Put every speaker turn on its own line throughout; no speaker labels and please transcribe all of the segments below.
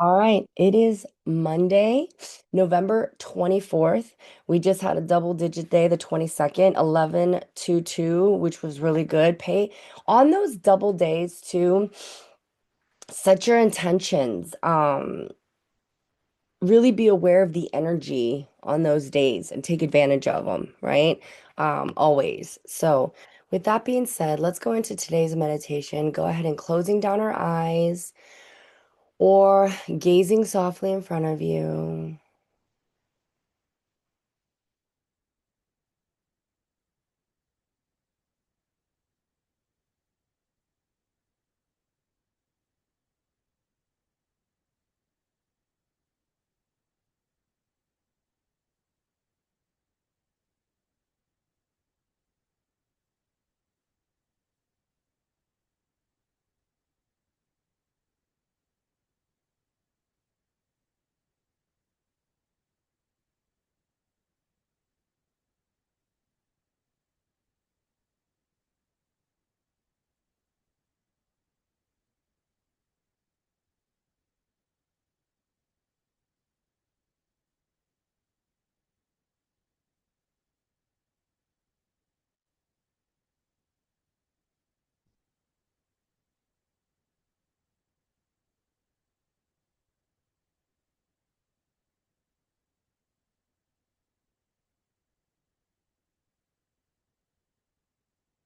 All right, it is Monday, November 24th. We just had a double digit day, the 22nd, 11/2/2, which was really good. Pay on those double days too, set your intentions. Really be aware of the energy on those days and take advantage of them, right? Always. So, with that being said, let's go into today's meditation. Go ahead and closing down our eyes or gazing softly in front of you.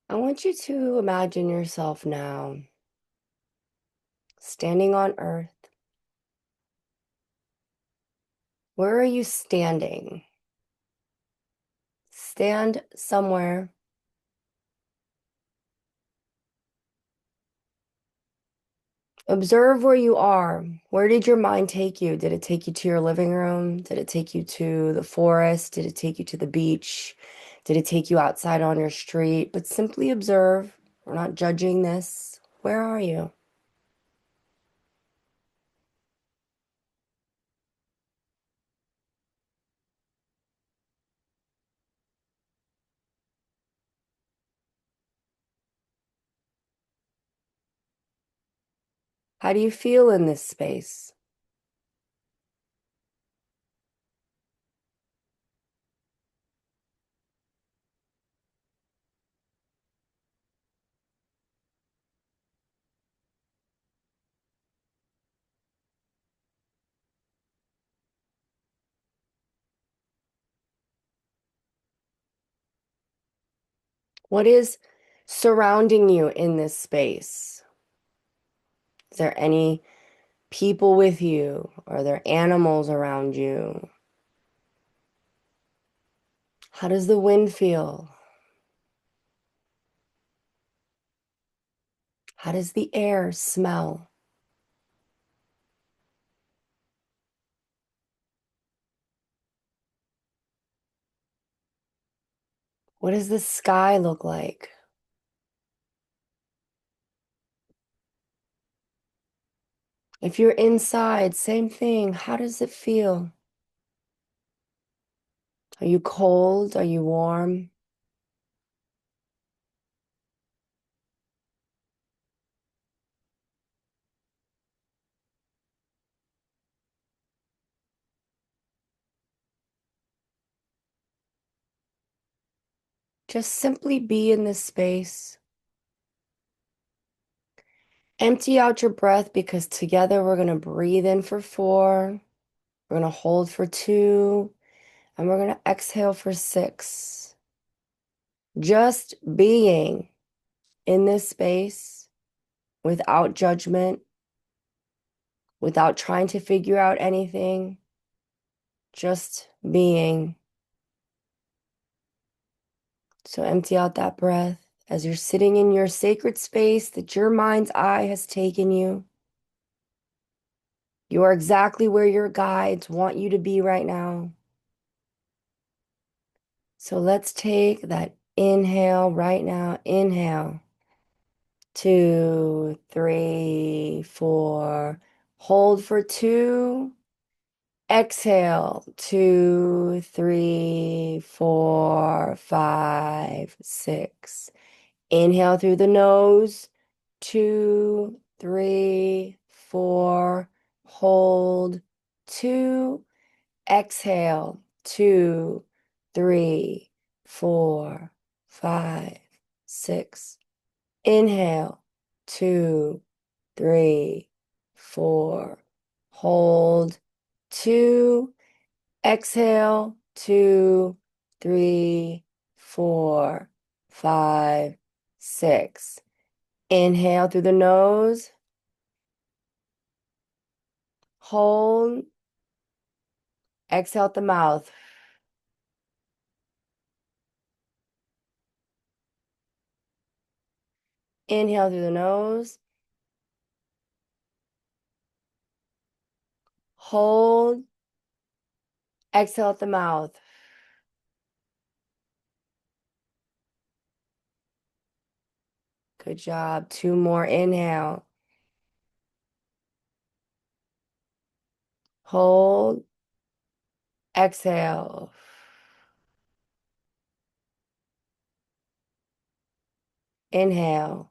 I want you to imagine yourself now standing on earth. Where are you standing? Stand somewhere. Observe where you are. Where did your mind take you? Did it take you to your living room? Did it take you to the forest? Did it take you to the beach? Did it take you outside on your street? But simply observe. We're not judging this. Where are you? How do you feel in this space? What is surrounding you in this space? Is there any people with you? Are there animals around you? How does the wind feel? How does the air smell? What does the sky look like? If you're inside, same thing. How does it feel? Are you cold? Are you warm? Just simply be in this space. Empty out your breath because together we're going to breathe in for 4. We're going to hold for 2. And we're going to exhale for 6. Just being in this space without judgment, without trying to figure out anything, just being. So empty out that breath as you're sitting in your sacred space that your mind's eye has taken you. You are exactly where your guides want you to be right now. So let's take that inhale right now. Inhale. 2, 3, 4. Hold for 2. Exhale. 2, 3, 4, 5, 6. Inhale through the nose. 2, 3, 4. hold, 2, exhale, 2, 3, 4, 5, 6. Inhale, 2, 3, 4. Hold, 2, exhale, 2, 3, 4, 5, 6. Inhale through the nose. Hold. Exhale out the mouth. Inhale through the nose. Hold. Exhale out the mouth. Good job. 2 more. Inhale. Hold. Exhale. Inhale.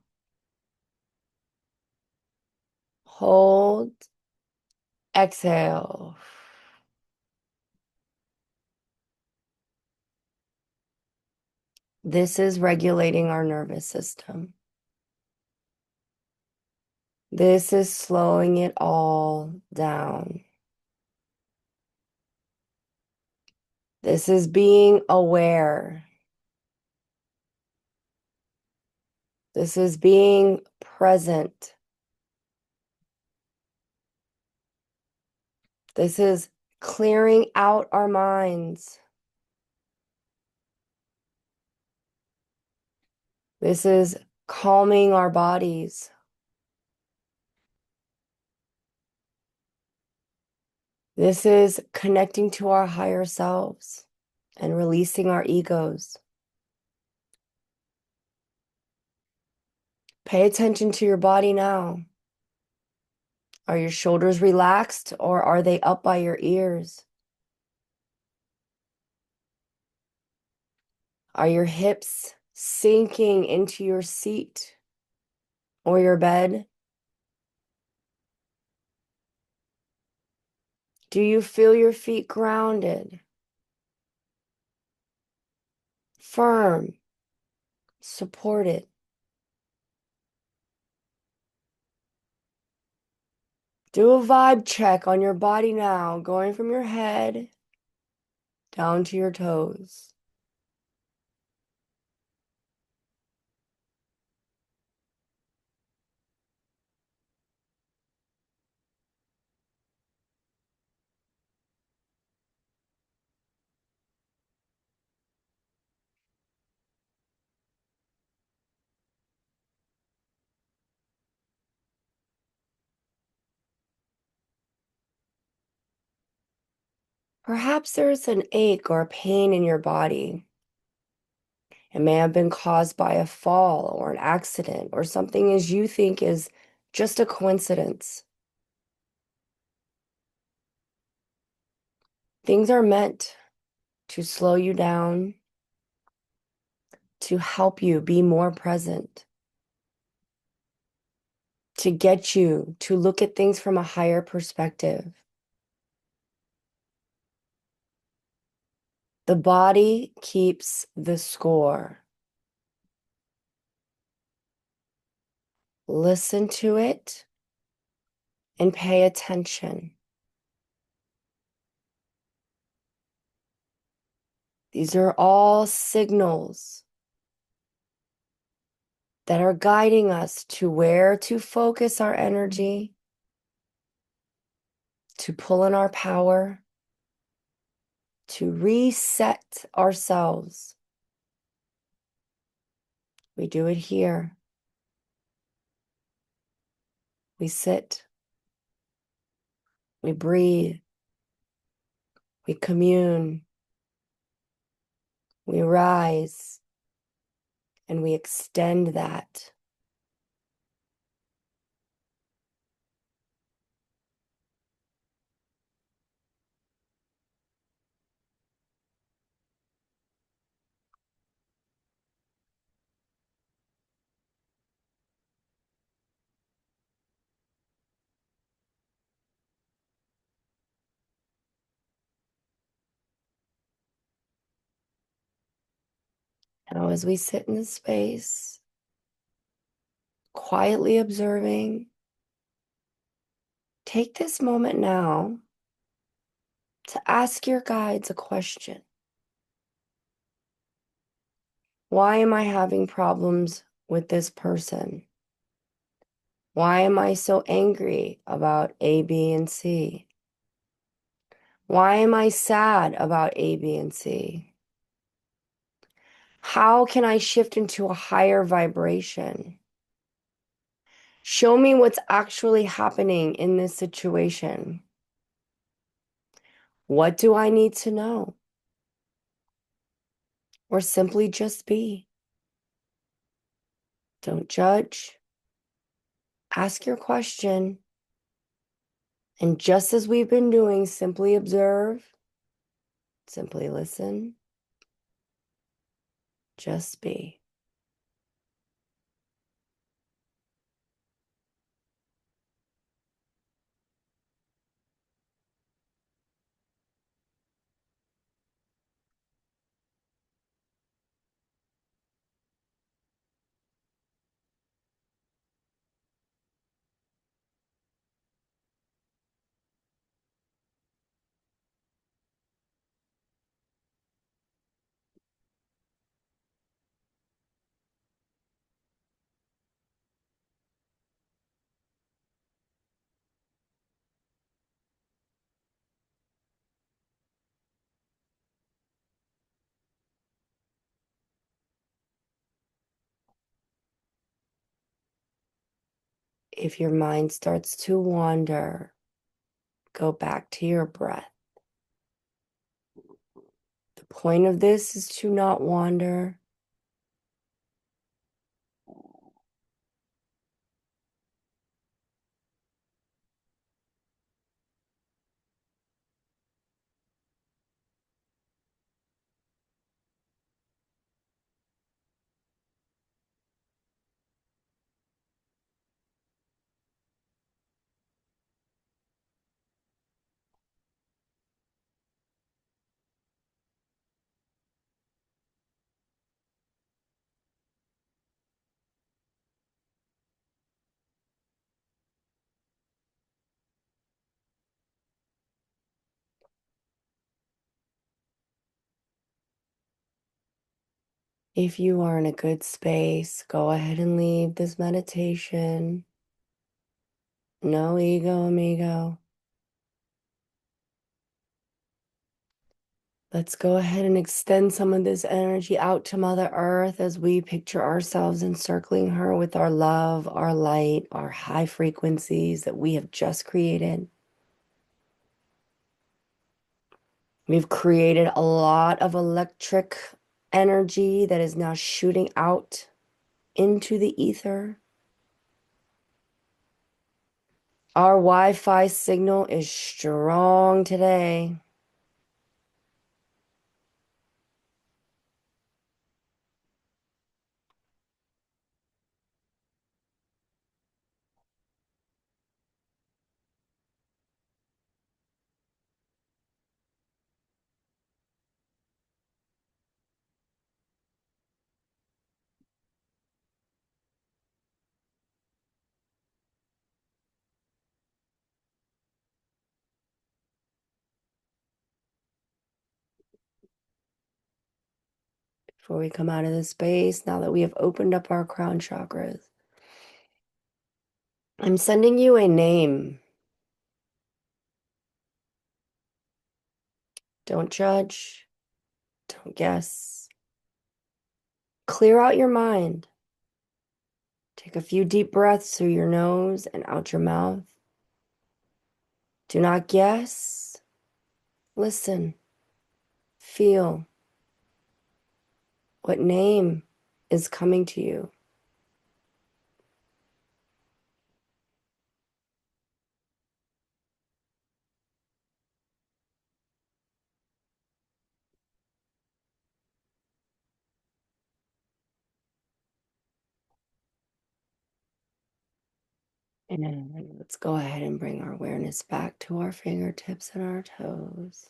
Hold. Exhale. This is regulating our nervous system. This is slowing it all down. This is being aware. This is being present. This is clearing out our minds. This is calming our bodies. This is connecting to our higher selves and releasing our egos. Pay attention to your body now. Are your shoulders relaxed or are they up by your ears? Are your hips sinking into your seat or your bed? Do you feel your feet grounded, firm, supported? Do a vibe check on your body now, going from your head down to your toes. Perhaps there's an ache or a pain in your body. It may have been caused by a fall or an accident or something as you think is just a coincidence. Things are meant to slow you down, to help you be more present, to get you to look at things from a higher perspective. The body keeps the score. Listen to it and pay attention. These are all signals that are guiding us to where to focus our energy, to pull in our power, to reset ourselves. We do it here. We sit, we breathe, we commune, we rise, and we extend that. Now, as we sit in this space, quietly observing, take this moment now to ask your guides a question. Why am I having problems with this person? Why am I so angry about A, B, and C? Why am I sad about A, B, and C? How can I shift into a higher vibration? Show me what's actually happening in this situation. What do I need to know? Or simply just be. Don't judge. Ask your question. And just as we've been doing, simply observe, simply listen, just be. If your mind starts to wander, go back to your breath. The point of this is to not wander. If you are in a good space, go ahead and leave this meditation. No ego, amigo. Let's go ahead and extend some of this energy out to Mother Earth as we picture ourselves encircling her with our love, our light, our high frequencies that we have just created. We've created a lot of electric energy that is now shooting out into the ether. Our Wi-Fi signal is strong today. Before we come out of this space, now that we have opened up our crown chakras, I'm sending you a name. Don't judge. Don't guess. Clear out your mind. Take a few deep breaths through your nose and out your mouth. Do not guess. Listen. Feel. What name is coming to you? And let's go ahead and bring our awareness back to our fingertips and our toes.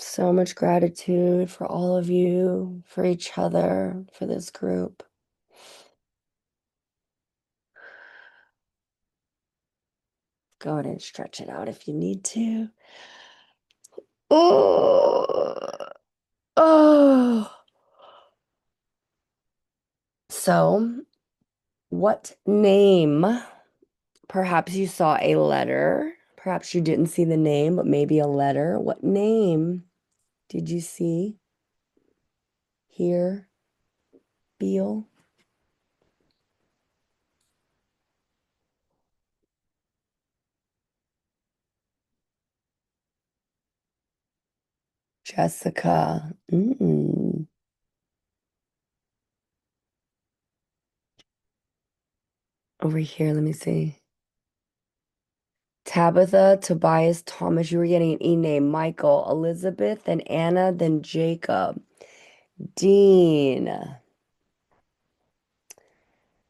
So much gratitude for all of you, for each other, for this group. Go ahead and stretch it out if you need to. Oh, oh. So, what name? Perhaps you saw a letter. Perhaps you didn't see the name, but maybe a letter. What name did you see, hear, feel? Jessica. Over here, let me see. Tabitha, Tobias, Thomas, you were getting an E name. Michael, Elizabeth, then Anna, then Jacob. Dean.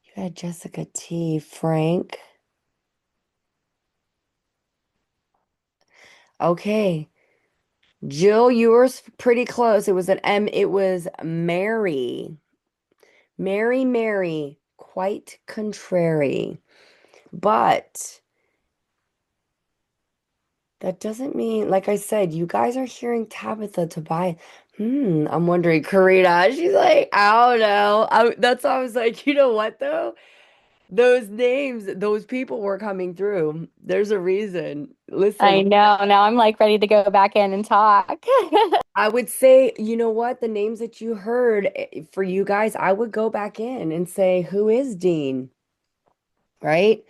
You had Jessica T. Frank. Okay. Jill, you were pretty close. It was an M. It was Mary. Mary, Mary. Quite contrary. But that doesn't mean, like I said, you guys are hearing Tabitha Tobias. I'm wondering, Karina. She's like, I don't know. That's why I was like, you know what though? Those names, those people were coming through. There's a reason. Listen,
I know. Now I'm like ready to go back in and talk.
I would say, you know what? The names that you heard for you guys, I would go back in and say, who is Dean? Right?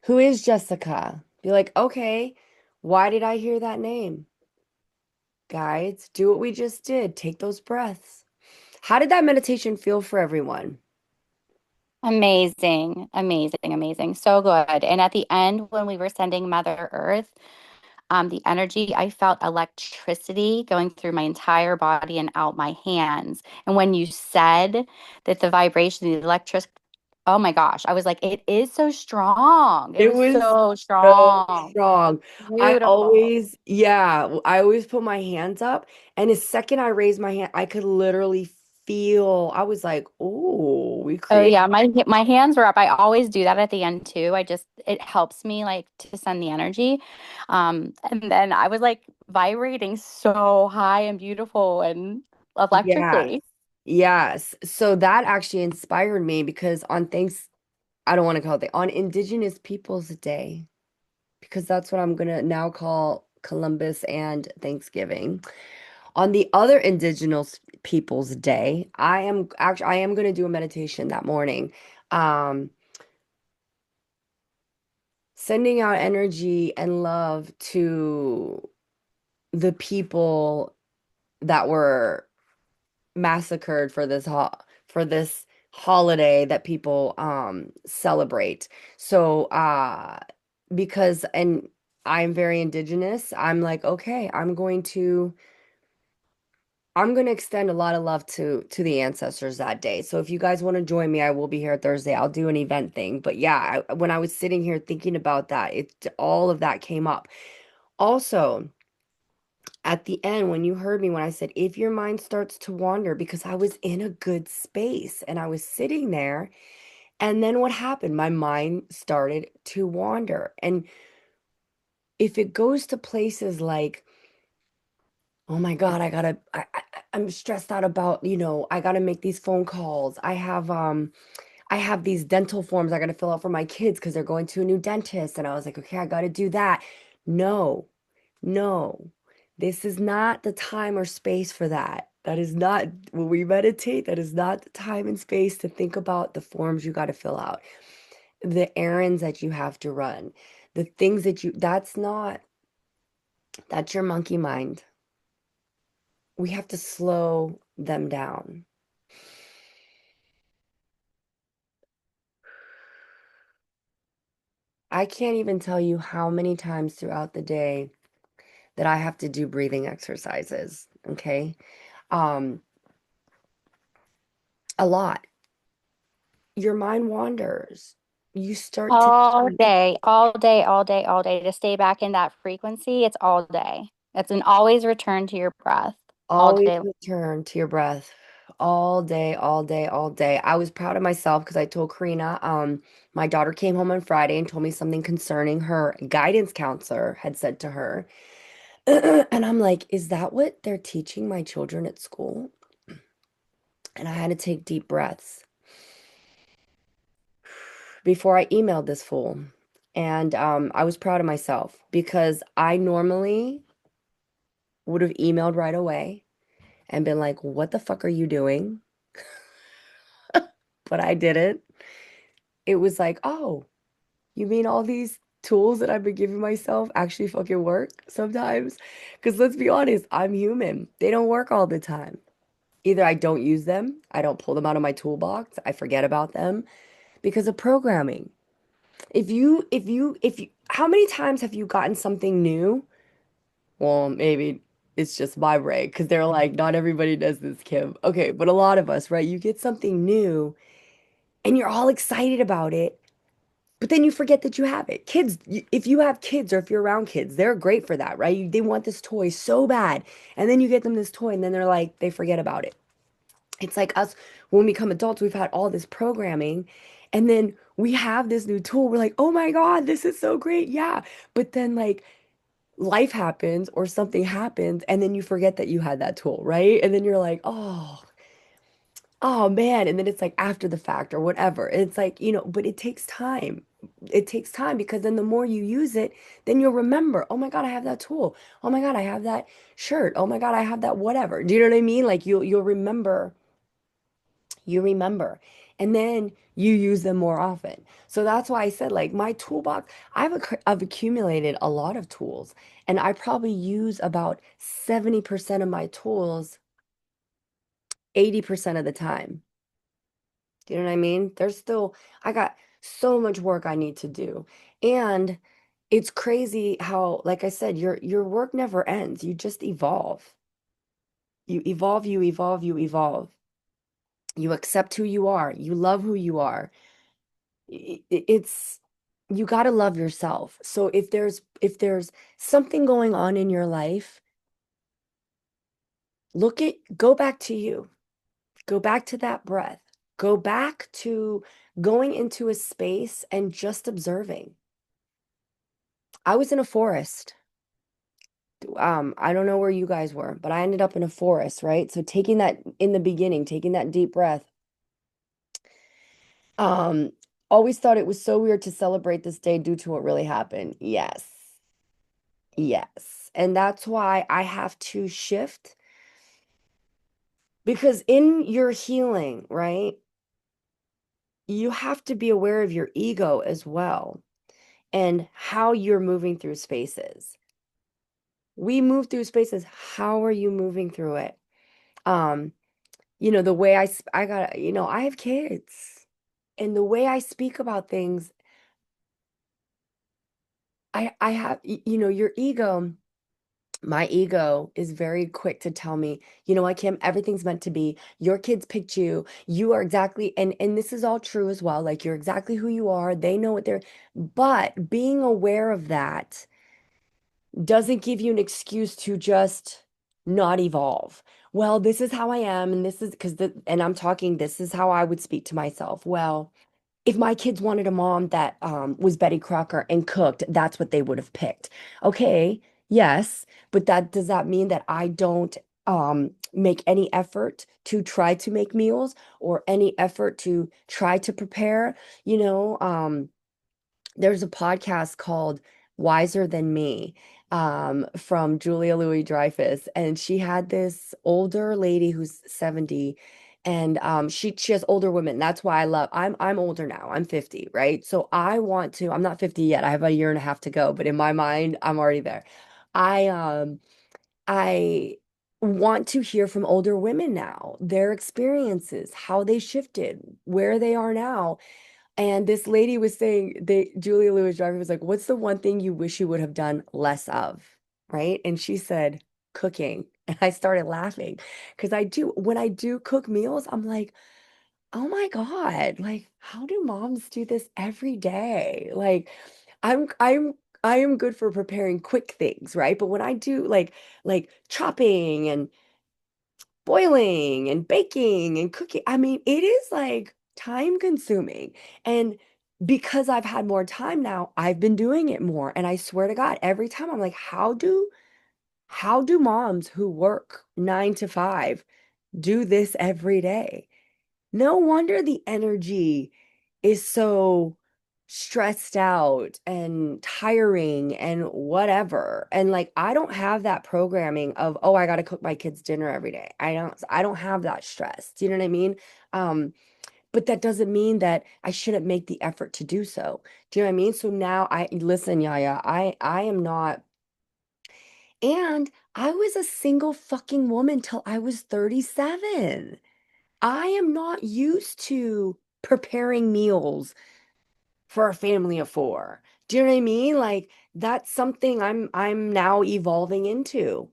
Who is Jessica? Be like, okay, why did I hear that name? Guys, do what we just did. Take those breaths. How did that meditation feel for everyone?
Amazing, amazing, amazing. So good. And at the end, when we were sending Mother Earth, the energy, I felt electricity going through my entire body and out my hands. And when you said that the vibration, the electric, oh my gosh, I was like, it is so strong. It
It
was
was
so
so
strong.
strong.
Beautiful.
I always put my hands up, and the second I raised my hand, I could literally feel, I was like, oh, we
Oh
create.
yeah, my hands were up. I always do that at the end too. I just it helps me like to send the energy. And then I was like vibrating so high and beautiful and
Yes,
electrically.
yes. So that actually inspired me because I don't want to call it on Indigenous Peoples Day, because that's what I'm gonna now call Columbus and Thanksgiving. On the other Indigenous Peoples Day, I am going to do a meditation that morning. Um, Sending out energy and love to the people that were massacred for for this holiday that people celebrate. So because and I'm very indigenous, I'm like, okay, I'm going to extend a lot of love to the ancestors that day. So if you guys want to join me, I will be here Thursday. I'll do an event thing. But yeah, when I was sitting here thinking about that, all of that came up. Also, at the end, when you heard me when I said, if your mind starts to wander, because I was in a good space and I was sitting there, and then what happened? My mind started to wander. And if it goes to places like, oh my God, I'm stressed out about, I gotta make these phone calls. I have these dental forms I gotta fill out for my kids because they're going to a new dentist. And I was like, okay, I gotta do that. No, no, this is not the time or space for that. That is not when we meditate, that is not the time and space to think about the forms you gotta fill out, the errands that you have to run, the things that's your monkey mind. We have to slow them down. I can't even tell you how many times throughout the day that I have to do breathing exercises, okay? Um, a lot. Your mind wanders. You start to
All
think,
day, all day, all day, all day to stay back in that frequency. It's all day. It's an always return to your breath all
Always
day.
return to your breath all day, all day, all day. I was proud of myself because I told Karina, my daughter came home on Friday and told me something concerning her guidance counselor had said to her. And I'm like, is that what they're teaching my children at school? And I had to take deep breaths before I emailed this fool. And I was proud of myself because I normally would have emailed right away and been like, what the fuck are you doing? But I didn't. It was like, oh, you mean all these tools that I've been giving myself actually fucking work sometimes? Because let's be honest, I'm human. They don't work all the time. Either I don't use them, I don't pull them out of my toolbox, I forget about them because of programming. How many times have you gotten something new? Well, maybe it's just my brain because they're like, not everybody does this, Kim. Okay, but a lot of us, right? You get something new and you're all excited about it, but then you forget that you have it. Kids, if you have kids or if you're around kids, they're great for that, right? They want this toy so bad. And then you get them this toy and then they're like, they forget about it. It's like us when we become adults, we've had all this programming and then we have this new tool. We're like, oh my God, this is so great. Yeah. But then like life happens or something happens and then you forget that you had that tool, right? And then you're like, oh man. And then it's like after the fact or whatever. It's like, but it takes time. It takes time because then the more you use it, then you'll remember, oh my God, I have that tool. Oh my God, I have that shirt. Oh my God, I have that whatever. Do you know what I mean? Like you'll remember, you remember. And then you use them more often. So that's why I said like my toolbox, I've accumulated a lot of tools and I probably use about 70% of my tools 80% of the time. Do you know what I mean? I got so much work I need to do. And it's crazy how, like I said, your work never ends. You just evolve. You evolve, you evolve, you evolve. You accept who you are. You love who you are. It's you got to love yourself. So if there's something going on in your life, go back to you. Go back to that breath. Go back to going into a space and just observing. I was in a forest. I don't know where you guys were, but I ended up in a forest, right? So taking that in the beginning, taking that deep breath. Um, Always thought it was so weird to celebrate this day due to what really happened. Yes. Yes. And that's why I have to shift because in your healing, right, you have to be aware of your ego as well and how you're moving through spaces. We move through spaces. How are you moving through it? Um, the way I got, I have kids and the way I speak about things, I have, your ego. My ego is very quick to tell me, you know what, Kim, everything's meant to be. Your kids picked you. You are exactly, and this is all true as well. Like you're exactly who you are. They know what they're, but being aware of that doesn't give you an excuse to just not evolve. Well, this is how I am, and this is and I'm talking, this is how I would speak to myself. Well, if my kids wanted a mom that was Betty Crocker and cooked, that's what they would have picked. Okay, yes, but that does that mean that I don't make any effort to try to make meals or any effort to try to prepare? There's a podcast called Wiser Than Me from Julia Louis-Dreyfus, and she had this older lady who's 70, and she has older women. That's why I'm older now. I'm 50, right? So I'm not 50 yet. I have a year and a half to go, but in my mind, I'm already there. I um I want to hear from older women now, their experiences, how they shifted, where they are now, and this lady was saying, Julia Louis-Dreyfus was like, what's the one thing you wish you would have done less of? Right? And she said, cooking. And I started laughing because when I do cook meals, I'm like, oh my God, like, how do moms do this every day? Like, I'm I am good for preparing quick things, right? But when I do like chopping and boiling and baking and cooking, I mean, it is like time consuming. And because I've had more time now, I've been doing it more. And I swear to God, every time I'm like, how do moms who work 9 to 5 do this every day? No wonder the energy is so stressed out and tiring and whatever. And like I don't have that programming of, oh, I got to cook my kids dinner every day. I don't have that stress. Do you know what I mean? Um, but that doesn't mean that I shouldn't make the effort to do so. Do you know what I mean? So now I listen, Yaya, I am not, and I was a single fucking woman till I was 37. I am not used to preparing meals for a family of four. Do you know what I mean? Like that's something I'm now evolving into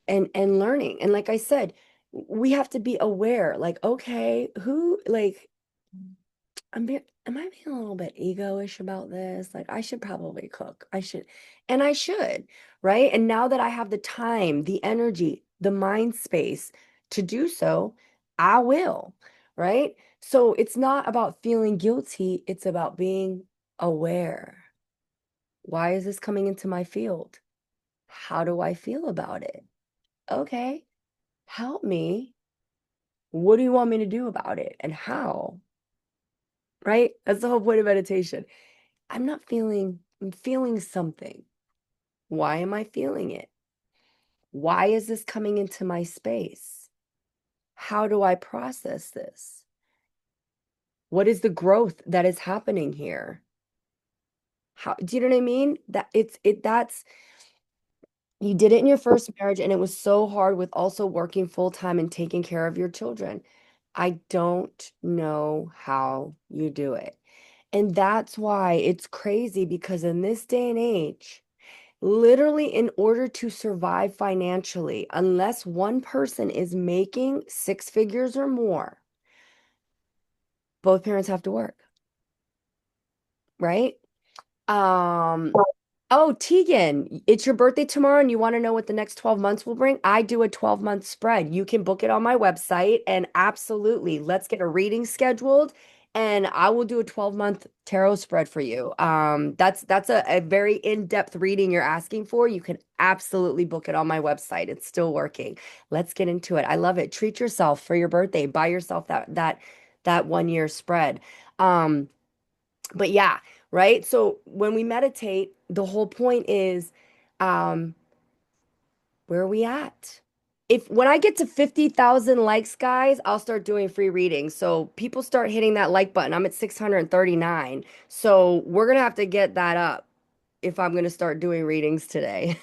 and learning. And like I said, we have to be aware, like, okay, who like am I being a little bit egoish about this? Like I should probably cook. I should, right? And now that I have the time, the energy, the mind space to do so, I will, right? So it's not about feeling guilty, it's about being aware. Why is this coming into my field? How do I feel about it? Okay, help me. What do you want me to do about it and how? Right? That's the whole point of meditation. I'm feeling something. Why am I feeling it? Why is this coming into my space? How do I process this? What is the growth that is happening here? How, do you know what I mean? That's, you did it in your first marriage and it was so hard with also working full time and taking care of your children. I don't know how you do it. And that's why it's crazy because in this day and age, literally, in order to survive financially, unless one person is making 6 figures or more, both parents have to work, right? Um, oh, Tegan, it's your birthday tomorrow and you want to know what the next 12 months will bring? I do a 12-month spread. You can book it on my website and absolutely, let's get a reading scheduled and I will do a 12-month tarot spread for you. That's a very in-depth reading you're asking for. You can absolutely book it on my website. It's still working. Let's get into it. I love it. Treat yourself for your birthday. Buy yourself that 1 year spread. Um, but yeah, right? So when we meditate, the whole point is um where are we at? If when I get to 50,000 likes, guys, I'll start doing free readings. So people start hitting that like button. I'm at 639. So we're gonna have to get that up if I'm gonna start doing readings today.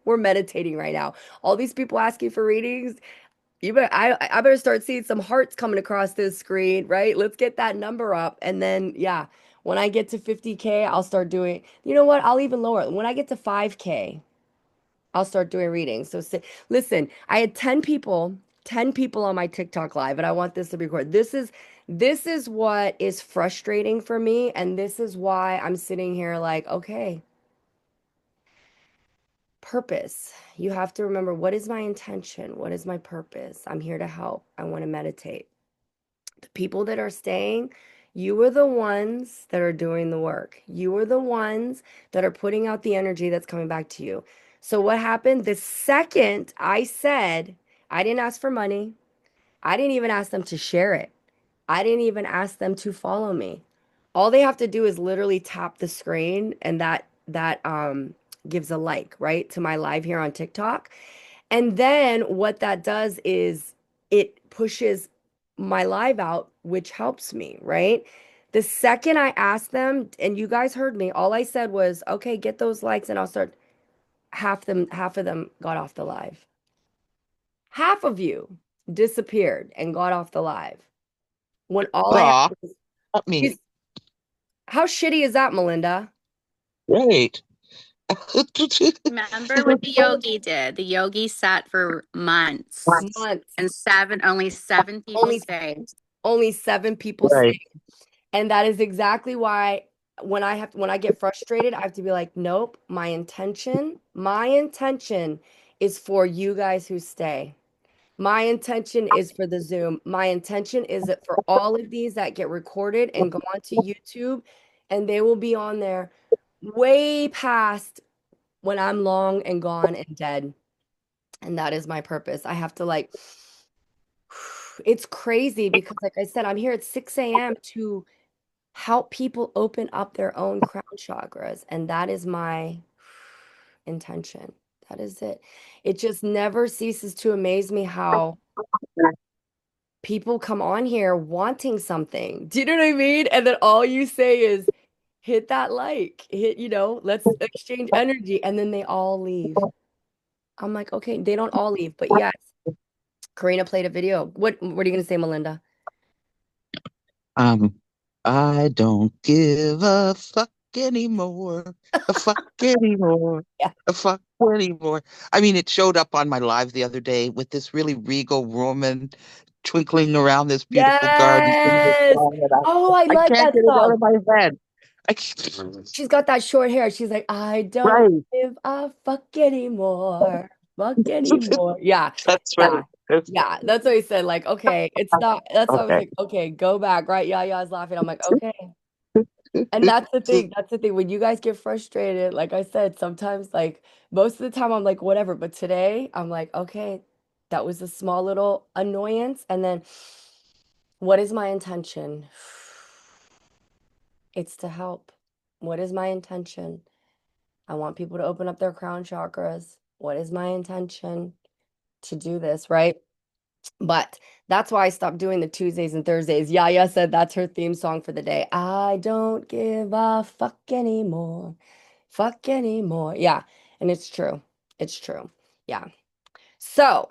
We're meditating right now. All these people asking for readings, I better start seeing some hearts coming across this screen, right? Let's get that number up. And then yeah, when I get to 50K, I'll start doing, you know what? I'll even lower it. When I get to 5K, I'll start doing readings. So listen, I had 10 people on my TikTok live, and I want this to be recorded. This is what is frustrating for me, and this is why I'm sitting here like, okay, purpose. You have to remember, what is my intention? What is my purpose? I'm here to help. I want to meditate. The people that are staying, you are the ones that are doing the work. You are the ones that are putting out the energy that's coming back to you. So what happened? The second I said, I didn't ask for money. I didn't even ask them to share it. I didn't even ask them to follow me. All they have to do is literally tap the screen and that gives a like, right, to my live here on TikTok. And then what that does is it pushes my live out, which helps me, right? The second I asked them, and you guys heard me, all I said was, okay, get those likes and I'll start. Half of them got off the live. Half of you disappeared and got off the live. When all I
Aw,
asked was,
not me.
how shitty is that, Melinda?
Great.
Remember what the yogi did? The yogi sat for months
Months.
and only 7 people
Only
stayed.
only 7 people
Right.
stayed. And that is exactly why. when I get frustrated, I have to be like, nope, my intention is for you guys who stay. My intention is for the Zoom. My intention is that for all of these that get recorded and go onto YouTube, and they will be on there way past when I'm long and gone and dead. And that is my purpose. I have to like, it's crazy because, like I said, I'm here at 6 a.m. to help people open up their own crown chakras. And that is my intention. That is it. It just never ceases to amaze me how people come on here wanting something. Do you know what I mean? And then all you say is hit that like, let's exchange energy. And then they all leave. I'm like, okay, they don't all leave, but yes, Karina played a video. What are you gonna say, Melinda?
Um, I don't give a fuck anymore. A fuck anymore.
Yeah.
A fuck anymore. I mean, it showed up on my live the other day with this really regal woman twinkling around this beautiful garden singing this
Yes.
song, and
Oh, I
I
like
can't
that
get it out
song.
of my head. I can't,
She's got that short hair. She's like, I don't
right.
give a fuck anymore. Fuck anymore. Yeah.
That's right.
Yeah. Yeah. That's what I said. Like, okay, it's not, that's why I was
Okay.
like, okay, go back. Right. Yeah. Yeah. I was laughing. I'm like, okay. And that's the thing. That's the thing. When you guys get frustrated, like I said, sometimes, like, most of the time, I'm like, whatever. But today, I'm like, okay, that was a small little annoyance. And then, what is my intention? It's to help. What is my intention? I want people to open up their crown chakras. What is my intention to do this, right? But that's why I stopped doing the Tuesdays and Thursdays. Yaya said that's her theme song for the day. I don't give a fuck anymore. Fuck anymore. Yeah. And it's true. It's true. Yeah. So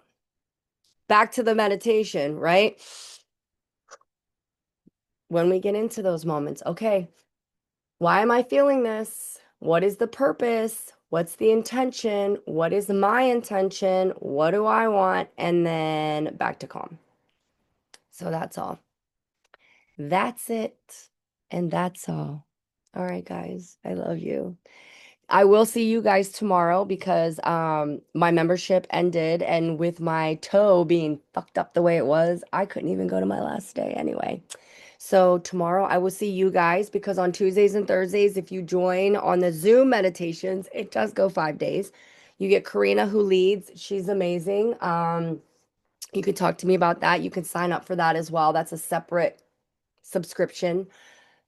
back to the meditation, right? When we get into those moments, okay, why am I feeling this? What is the purpose? What's the intention? What is my intention? What do I want? And then back to calm. So that's all. That's it. And that's all. All right, guys. I love you. I will see you guys tomorrow because my membership ended, and with my toe being fucked up the way it was, I couldn't even go to my last day anyway. So tomorrow I will see you guys because on Tuesdays and Thursdays, if you join on the Zoom meditations, it does go 5 days. You get Karina who leads. She's amazing. You could talk to me about that. You can sign up for that as well. That's a separate subscription.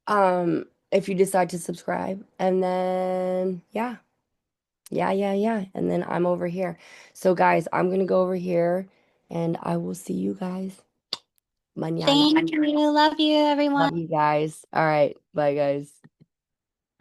If you decide to subscribe. And then yeah. Yeah. And then I'm over here. So guys, I'm gonna go over here and I will see you guys mañana.
Thank you. Love you, everyone.
Love you guys. All right. Bye guys.